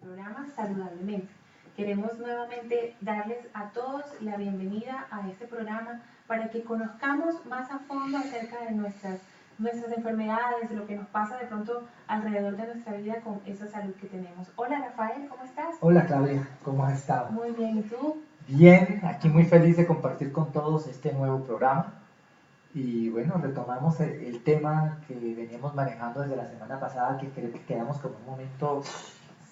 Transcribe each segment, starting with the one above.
programa Saludablemente. Queremos nuevamente darles a todos la bienvenida a este programa para que conozcamos más a fondo acerca de nuestras enfermedades, de lo que nos pasa de pronto alrededor de nuestra vida con esa salud que tenemos. Hola Rafael, ¿cómo estás? Hola Claudia, ¿cómo has estado? Muy bien, ¿y tú? Bien, aquí muy feliz de compartir con todos este nuevo programa. Y bueno, retomamos el tema que veníamos manejando desde la semana pasada, que creo que quedamos como un momento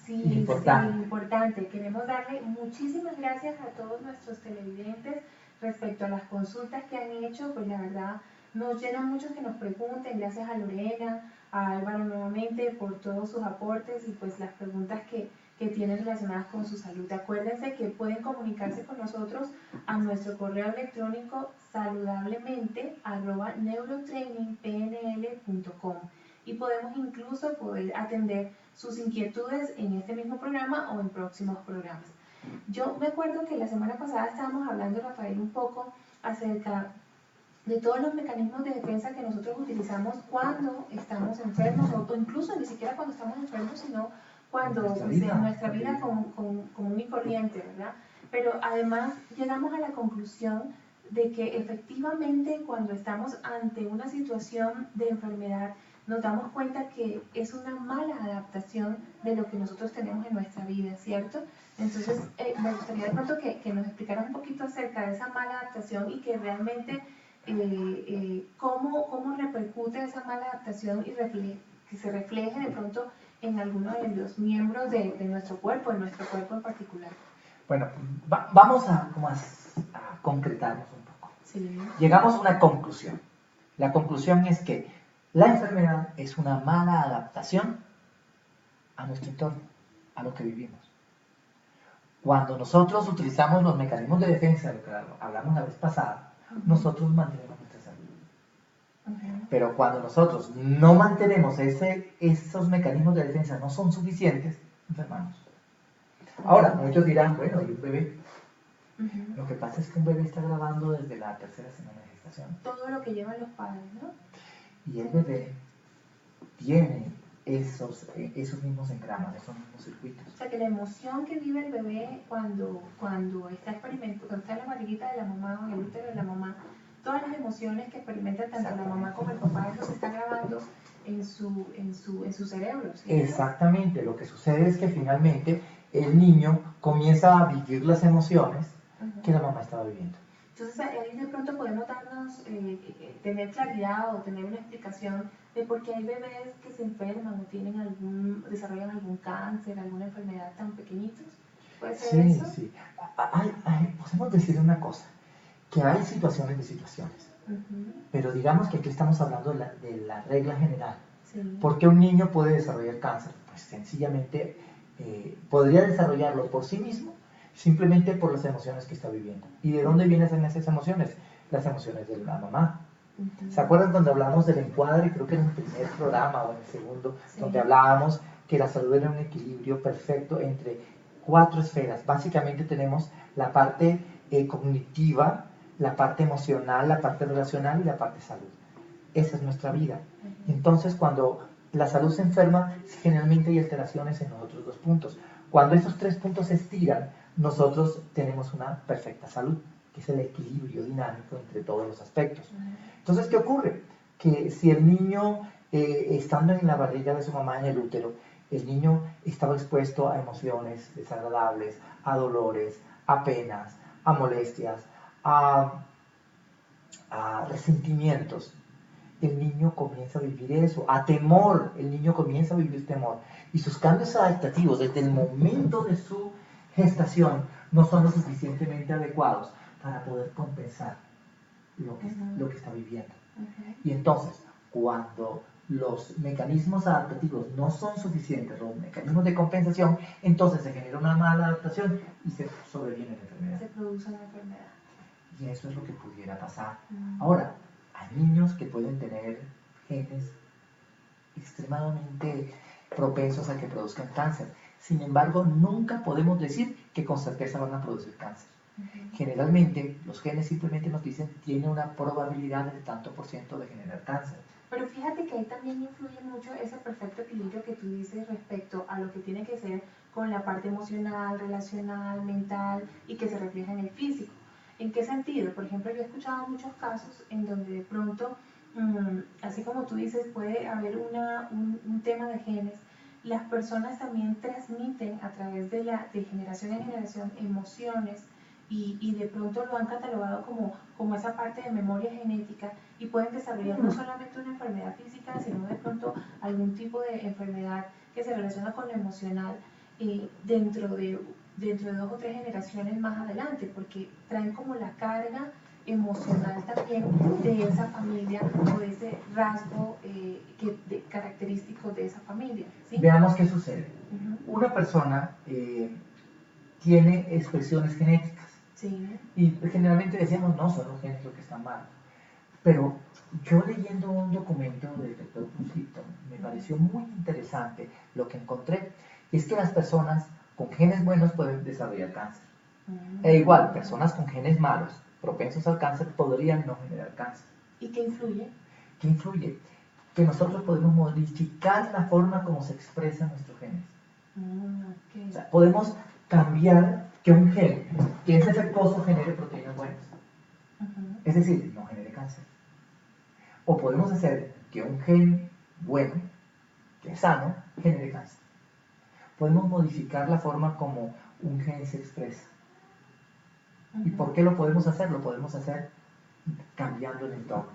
importante. Sí, importante. Queremos darle muchísimas gracias a todos nuestros televidentes respecto a las consultas que han hecho, pues la verdad nos llenan mucho que nos pregunten, gracias a Lorena, a Álvaro nuevamente por todos sus aportes y pues las preguntas que tienen relacionadas con su salud. Acuérdense que pueden comunicarse con nosotros a nuestro correo electrónico saludablemente@neurotrainingpnl.com y podemos incluso poder atender sus inquietudes en este mismo programa o en próximos programas. Yo me acuerdo que la semana pasada estábamos hablando, Rafael, un poco acerca de todos los mecanismos de defensa que nosotros utilizamos cuando estamos enfermos, o incluso ni siquiera cuando estamos enfermos, sino cuando en nuestra vida común y corriente, ¿verdad? Pero además llegamos a la conclusión de que efectivamente cuando estamos ante una situación de enfermedad, nos damos cuenta que es una mala adaptación de lo que nosotros tenemos en nuestra vida, ¿cierto? Entonces, me gustaría de pronto que nos explicaras un poquito acerca de esa mala adaptación y que realmente cómo repercute esa mala adaptación y que se refleje de pronto en alguno de los miembros de nuestro cuerpo en particular. Bueno, vamos a concretarnos un poco. Sí. Llegamos a una conclusión. La conclusión es que la enfermedad es una mala adaptación a nuestro entorno, a lo que vivimos. Cuando nosotros utilizamos los mecanismos de defensa, de lo que hablamos la vez pasada, nosotros mantenemos nuestra salud. Pero cuando nosotros no mantenemos esos mecanismos de defensa, no son suficientes, enfermamos. Ahora, muchos dirán, bueno, ¿y un bebé? Lo que pasa es que un bebé está grabando desde la tercera semana de gestación. Todo lo que llevan los padres, ¿no? Y el bebé tiene esos mismos engramas, esos mismos circuitos. O sea, que la emoción que vive el bebé cuando está experimentando, cuando está en la barriguita de la mamá o en el útero de la mamá, todas las emociones que experimenta tanto la mamá como el papá, eso se está grabando en su cerebro, ¿sí? Exactamente, lo que sucede es que finalmente el niño comienza a vivir las emociones que la mamá estaba viviendo. Entonces ahí de pronto podemos tener claridad o tener una explicación de por qué hay bebés que se enferman o desarrollan algún cáncer, alguna enfermedad tan pequeñitos. ¿Puede ser eso? Sí. Podemos decir una cosa, que hay situaciones de situaciones, pero digamos que aquí estamos hablando de la regla general. Sí. ¿Por qué un niño puede desarrollar cáncer? Pues sencillamente podría desarrollarlo por sí mismo, simplemente por las emociones que está viviendo. ¿Y de dónde vienen esas emociones? Las emociones de la mamá. ¿Se acuerdan cuando hablamos del encuadre? Creo que en el primer programa o en el segundo, sí, donde hablábamos que la salud era un equilibrio perfecto entre 4 esferas. Básicamente tenemos la parte cognitiva, la parte emocional, la parte relacional y la parte salud. Esa es nuestra vida. Entonces, cuando la salud se enferma, generalmente hay alteraciones en los otros 2 puntos. Cuando esos 3 puntos se estiran, nosotros tenemos una perfecta salud, que es el equilibrio dinámico entre todos los aspectos. Entonces, ¿qué ocurre? Que si el niño, estando en la barriga de su mamá en el útero, el niño estaba expuesto a emociones desagradables, a dolores, a penas, a molestias, a resentimientos, el niño comienza a vivir eso, a temor, el niño comienza a vivir temor. Y sus cambios adaptativos desde el momento de su gestación no son lo suficientemente adecuados para poder compensar lo que está viviendo. Y entonces, cuando los mecanismos adaptativos no son suficientes, los mecanismos de compensación, entonces se genera una mala adaptación y se sobreviene la enfermedad. Se produce una enfermedad. Y eso es lo que pudiera pasar. Ahora, hay niños que pueden tener genes extremadamente propensos a que produzcan cáncer. Sin embargo, nunca podemos decir que con certeza van a producir cáncer. Generalmente, los genes simplemente nos dicen que tiene una probabilidad de tanto por ciento de generar cáncer. Pero fíjate que ahí también influye mucho ese perfecto equilibrio que tú dices respecto a lo que tiene que ser con la parte emocional, relacional, mental y que se refleja en el físico. ¿En qué sentido? Por ejemplo, yo he escuchado muchos casos en donde de pronto, así como tú dices, puede haber un tema de genes. Las personas también transmiten a través de generación en generación emociones y de pronto lo han catalogado como esa parte de memoria genética y pueden desarrollar no solamente una enfermedad física, sino de pronto algún tipo de enfermedad que se relaciona con lo emocional dentro de 2 o 3 generaciones más adelante, porque traen como la carga emocional también de esa familia o de ese rasgo característico de esa familia. ¿Sí? Veamos qué sucede. Una persona tiene expresiones genéticas. Sí. Y generalmente decíamos, no, son los genes los que están mal. Pero yo leyendo un documento del doctor Pusito, me pareció muy interesante lo que encontré. Y es que las personas con genes buenos pueden desarrollar cáncer. E igual, personas con genes malos, propensos al cáncer, podrían no generar cáncer. ¿Y qué influye? ¿Qué influye? Que nosotros podemos modificar la forma como se expresan nuestros genes. Okay. O sea, podemos cambiar que un gen que es defectuoso genere proteínas buenas. Es decir, no genere cáncer. O podemos hacer que un gen bueno, que es sano, genere cáncer. Podemos modificar la forma como un gen se expresa. ¿Y por qué lo podemos hacer? Lo podemos hacer cambiando el entorno.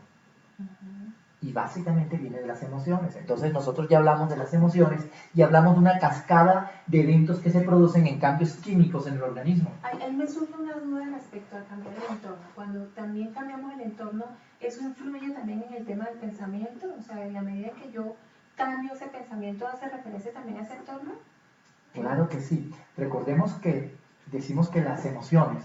Y básicamente viene de las emociones. Entonces nosotros ya hablamos de las emociones y hablamos de una cascada de eventos que se producen en cambios químicos en el organismo. Ahí me surge una duda respecto a cambiar el entorno. Cuando también cambiamos el entorno, ¿eso influye también en el tema del pensamiento? O sea, en la medida que yo cambio ese pensamiento, ¿hace referencia también a ese entorno? Claro que sí. Recordemos que decimos que las emociones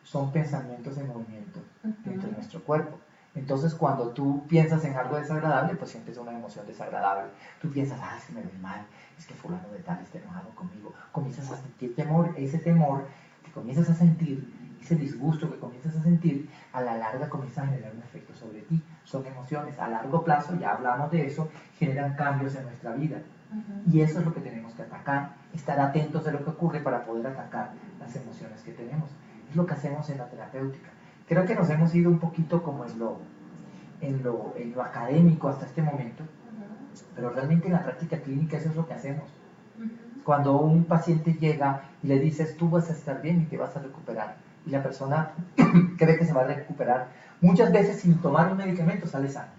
son pensamientos en movimiento dentro de nuestro cuerpo. Entonces, cuando tú piensas en algo desagradable, pues sientes una emoción desagradable. Tú piensas, es que me ve mal, es que fulano de tal está enojado conmigo. Comienzas a sentir temor, ese temor que comienzas a sentir, ese disgusto que comienzas a sentir, a la larga comienza a generar un efecto sobre ti. Son emociones. A largo plazo, ya hablamos de eso, generan cambios en nuestra vida. Y eso es lo que tenemos que atacar, estar atentos de lo que ocurre para poder atacar las emociones que tenemos. Es lo que hacemos en la terapéutica. Creo que nos hemos ido un poquito como en lo académico hasta este momento, pero realmente en la práctica clínica eso es lo que hacemos. Cuando un paciente llega y le dices, tú vas a estar bien y te vas a recuperar, y la persona cree que se va a recuperar, muchas veces sin tomar un medicamento sale sano.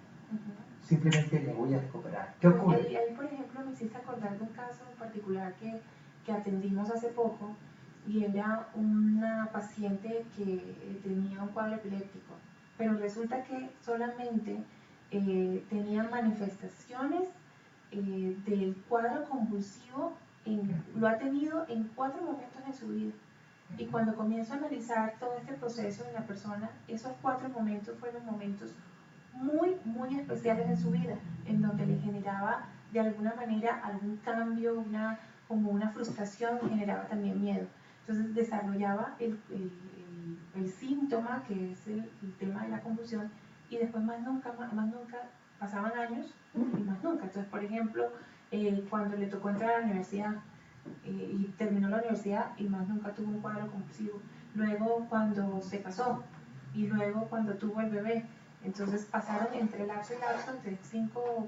Simplemente me voy a recuperar. ¿Qué ocurre? Ahí, por ejemplo, me hiciste acordar de un caso en particular que atendimos hace poco, y era una paciente que tenía un cuadro epiléptico, pero resulta que solamente tenía manifestaciones del cuadro convulsivo, lo ha tenido en 4 momentos en su vida. Y cuando comienzo a analizar todo este proceso de la persona, esos 4 momentos fueron momentos muy, muy especiales en su vida, en donde le generaba de alguna manera algún cambio, como una frustración, generaba también miedo. Entonces desarrollaba el síntoma, que es el tema de la convulsión, y después más nunca, pasaban años y más nunca. Entonces, por ejemplo, cuando le tocó entrar a la universidad, y terminó la universidad y más nunca tuvo un cuadro convulsivo. Luego cuando se casó y luego cuando tuvo el bebé, entonces pasaron entre lapso y lapso, entre 5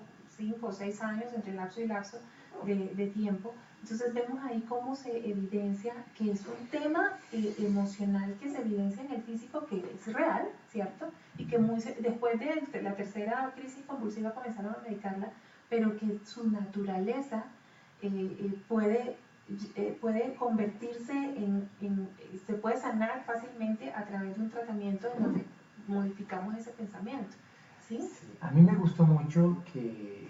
o 6 años, entre lapso y lapso de tiempo. Entonces vemos ahí cómo se evidencia que es un tema emocional que se evidencia en el físico, que es real, ¿cierto? Y que después de la tercera crisis convulsiva comenzaron a medicarla, pero que su naturaleza puede convertirse se puede sanar fácilmente a través de un tratamiento en donde modificamos ese pensamiento. ¿Sí? Sí, a mí me gustó mucho que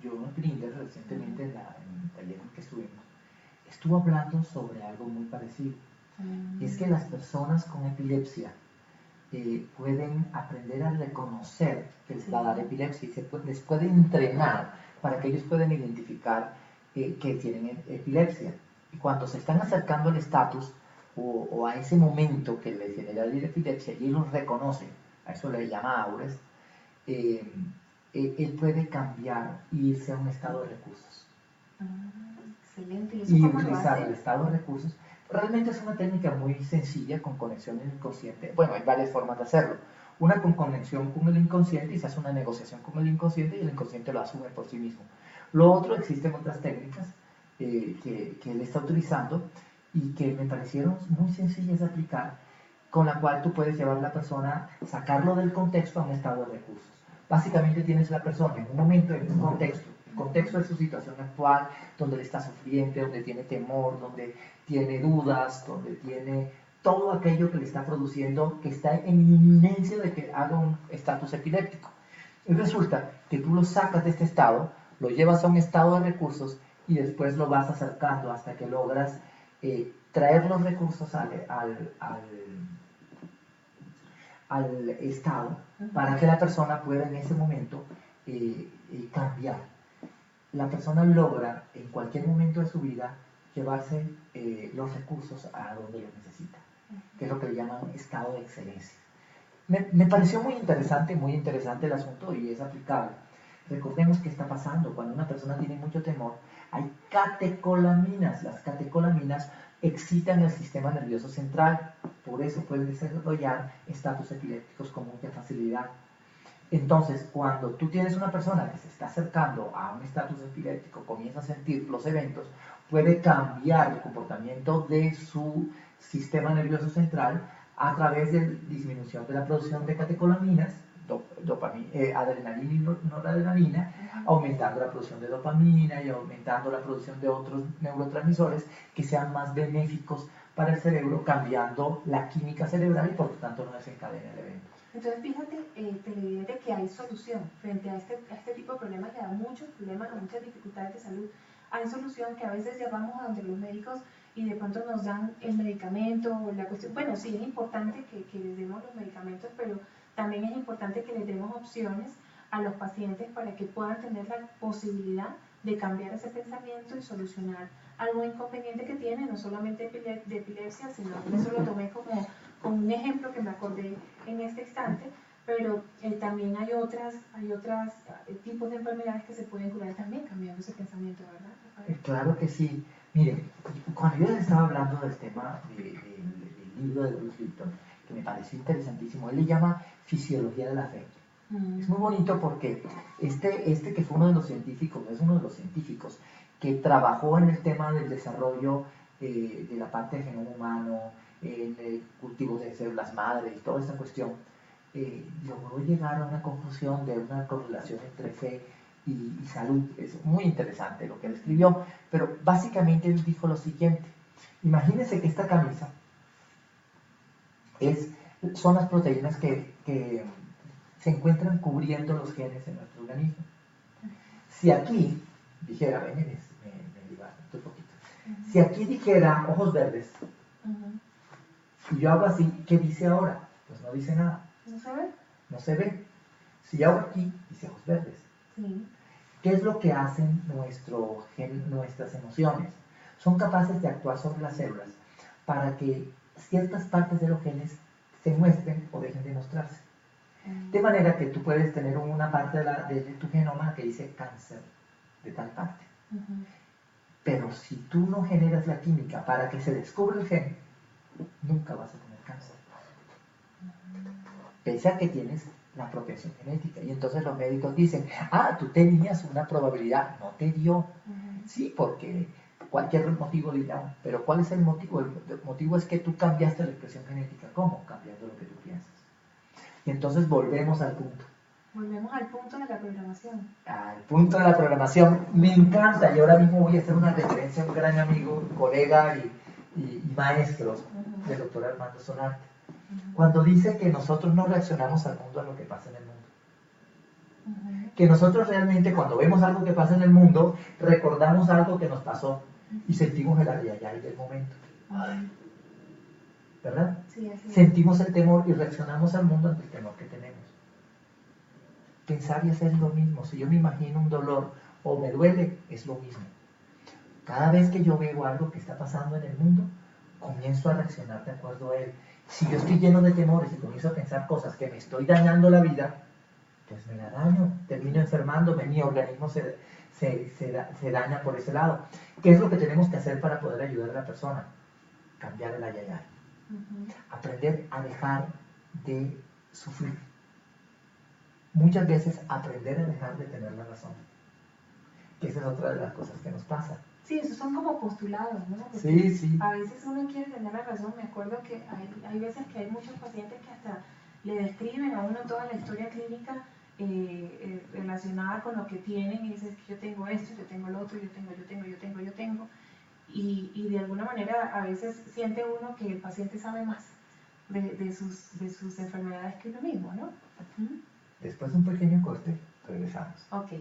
John Grinder recientemente en el taller en que estuvimos, estuvo hablando sobre algo muy parecido. Y es que las personas con epilepsia pueden aprender a reconocer que les va a dar epilepsia y les puede entrenar para que ellos puedan identificar que tienen epilepsia. Y cuando se están acercando al estatus o a ese momento que les genera la epilepsia y ellos reconocen, a eso le llama aures, él puede cambiar e irse a un estado de recursos. Excelente. ¿Y eso Y cómo lo utilizar hace? el estado de recursos. Realmente es una técnica muy sencilla con conexión en el inconsciente. Bueno, hay varias formas de hacerlo. Una con conexión con el inconsciente y se hace una negociación con el inconsciente y el inconsciente lo asume por sí mismo. Lo otro, existen otras técnicas que él está utilizando y que me parecieron muy sencillas de aplicar, con la cual tú puedes llevar a la persona, sacarlo del contexto a un estado de recursos. Básicamente tienes a la persona en un momento, en un contexto. El contexto es su situación actual, donde él está sufriente, donde tiene temor, donde tiene dudas, donde tiene todo aquello que le está produciendo, que está en inminencia de que haga un estatus epiléptico. Y resulta que tú lo sacas de este estado, lo llevas a un estado de recursos y después lo vas acercando hasta que logras traer los recursos al estado para que la persona pueda en ese momento cambiar. La persona logra en cualquier momento de su vida llevarse los recursos a donde los necesita, que es lo que le llaman estado de excelencia. Me pareció muy interesante el asunto y es aplicable. Recordemos qué está pasando. Cuando una persona tiene mucho temor, hay catecolaminas. Las catecolaminas excitan el sistema nervioso central. Por eso pueden desarrollar estatus epilépticos con mucha facilidad. Entonces, cuando tú tienes una persona que se está acercando a un estatus epiléptico, comienza a sentir los eventos, puede cambiar el comportamiento de su sistema nervioso central a través de disminución de la producción de catecolaminas, adrenalina y noradrenalina, aumentando la producción de dopamina y aumentando la producción de otros neurotransmisores que sean más benéficos para el cerebro, cambiando la química cerebral y por lo tanto no desencadena el evento. Entonces, fíjate, televidente, que hay solución frente a este tipo de problemas que da muchos problemas, muchas dificultades de salud. Hay solución que a veces llevamos a donde los médicos y de pronto nos dan el medicamento o la cuestión. Bueno, sí es importante que les demos los medicamentos, pero también es importante que les demos opciones a los pacientes para que puedan tener la posibilidad de cambiar ese pensamiento y solucionar algún inconveniente que tiene, no solamente de epilepsia, sino eso lo tomé como un ejemplo que me acordé en este instante, pero también hay otros tipos de enfermedades que se pueden curar también cambiando ese pensamiento, ¿verdad? Claro que sí. Miren, cuando yo les estaba hablando del tema del libro de Bruce Lipton, que me pareció interesantísimo, él le llama Fisiología de la Fe. Es muy bonito porque este que fue uno de los científicos, es uno de los científicos que trabajó en el tema del desarrollo de la parte del genoma humano, en el cultivo de células madre y toda esta cuestión, logró llegar a una conclusión de una correlación entre fe y salud. Es muy interesante lo que él escribió, pero básicamente él dijo lo siguiente: imagínense que esta camisa son las proteínas que se encuentran cubriendo los genes en nuestro organismo. Si aquí dijera, ven, me libaste un poquito, si aquí dijera ojos verdes, y yo hago así, ¿qué dice ahora? Pues no dice nada. ¿No se ve? No se ve. Si yo hago aquí, dice ojos verdes. Sí. ¿Qué es lo que hacen nuestras emociones? Son capaces de actuar sobre las células para que ciertas partes de los genes se muestren o dejen de mostrarse. De manera que tú puedes tener una parte de tu genoma que dice cáncer de tal parte. Pero si tú no generas la química para que se descubra el gen, nunca vas a tener cáncer. Pese a que tienes la protección genética. Y entonces los médicos dicen, tú tenías una probabilidad, no te dio. Sí, porque cualquier motivo dirá, pero ¿cuál es el motivo? El motivo es que tú cambiaste la expresión genética. ¿Cómo? Cambiando lo que tú piensas. Y entonces volvemos al punto. Volvemos al punto de la programación. Al punto de la programación. Me encanta. Y ahora mismo voy a hacer una referencia a un gran amigo, colega y maestro, del doctor Armando Solarte, cuando dice que nosotros no reaccionamos al mundo a lo que pasa en el mundo. Que nosotros realmente cuando vemos algo que pasa en el mundo, recordamos algo que nos pasó y sentimos el ayayay del momento. ¿Verdad? Sí, así es. Sentimos el temor y reaccionamos al mundo ante el temor que tenemos. Pensar y hacer lo mismo. Si yo me imagino un dolor o me duele, es lo mismo. Cada vez que yo veo algo que está pasando en el mundo, comienzo a reaccionar de acuerdo a él. Si yo estoy lleno de temores y comienzo a pensar cosas que me estoy dañando la vida, pues me la daño, termino enfermándome, mi organismo se daña por ese lado. ¿Qué es lo que tenemos que hacer para poder ayudar a la persona? Cambiar el ayayay. Aprender a dejar de sufrir. Muchas veces aprender a dejar de tener la razón. Que esa es otra de las cosas que nos pasa. Sí, esos son como postulados, ¿no? Porque sí. a veces uno quiere tener la razón. Me acuerdo que hay veces que hay muchos pacientes que hasta le describen a uno toda la historia clínica relacionada con lo que tienen y dicen que yo tengo esto, yo tengo lo otro, yo tengo. Y de alguna manera a veces siente uno que el paciente sabe más de sus enfermedades que uno mismo, ¿no? Después de un pequeño corte, regresamos. Ok.